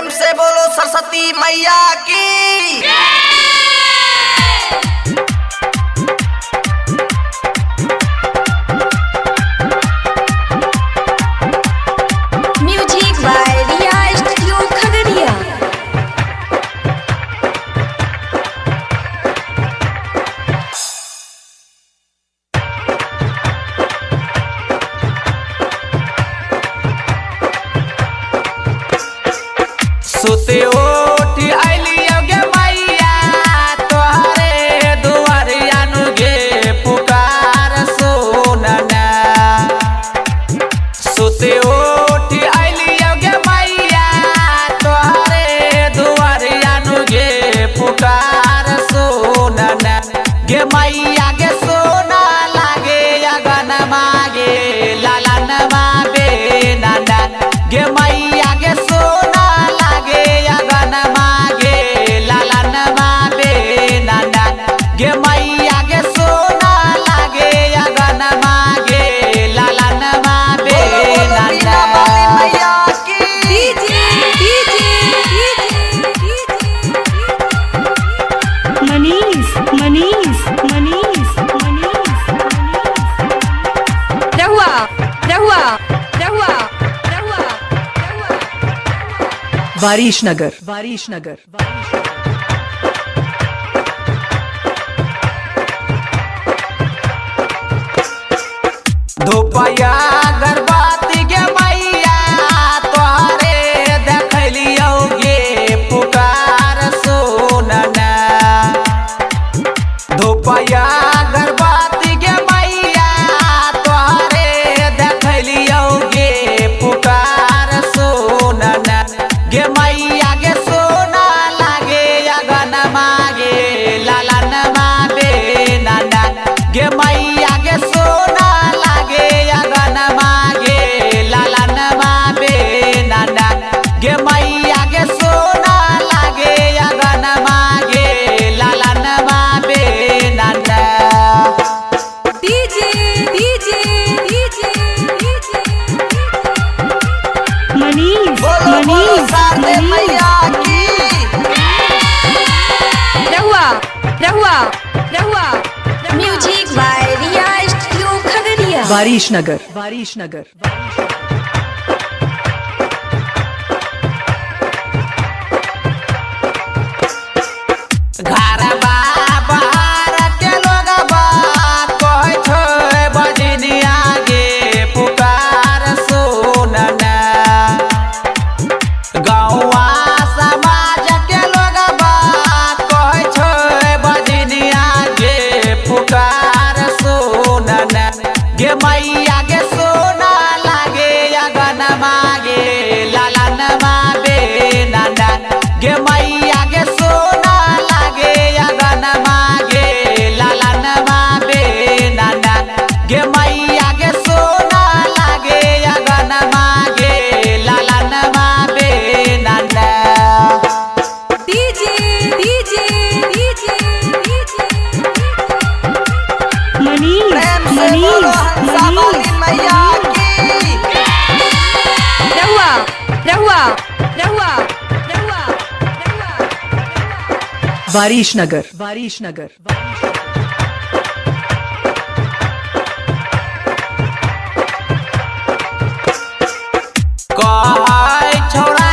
प्रेम से बोलो सरस्वती मैया की। Music by Riya studio Khagaria. सुते उठी आइलियो गे मैया तोहरे दुआरिया नु गे पुकार सुनना। सुते उठी आइलियो गे मैया तोहरे दुआरिया नु गे पुकार सुनना। गे मैया गे सोना लागे अगन मागे लालन मागे नाना। गे मैया गे सोना लागे अगन मागे लालन मागे नाना। गे मैया गे सोना लागे अगन मागे लालन मागे नाना। मैया की। मनीष मनीष मनीष मनीष रहुआ रहुआ रहुआ रहुआ वारिश नगर वारिश नगर। धुपया गर्भवती गे मैया तोहरे देखलियो गे पुकार सुनना। धुपया गर्भवती गे मैया तोहरे देखलियो गे पुकार सुनना। गे मैया गे सोना लागे अगन मागे लालन मागे नाना। गे मैया गे सोना लागे अगन मागे लालन मागे नाना। गे मैया गे सोना लागे अगन मागे लालन मागे नाना। डीजे डीजे डीजे मनीष बोलो बोलो मनीष शारदे मैया की। रहुआ रहुआ रहुआ music by Riya studio Khagaria. वारिश नगर वारिश नगर। घरबा बाहर के लोगबा कहै छै बजनिया गे पुकार सुनना। गौवा समाज के लोगबा कहै छै बजनिया गे पुकार सुनना। गे मैया गे सोना लागे अगन मागे लालन मागे नाना। गे मैया गे सोना लागे अगन मागे लालन मागे नाना। गे मैया गे सोना लागे अगन मागे लालन मागे नाना। डीजे डीजे डीजे मनीष प्रेम से बोलो हंसा वाली मैया की। रहुआ रहुआ रहुआ रहुआ वारिश नगर वारिश नगर। कहै छौड़ा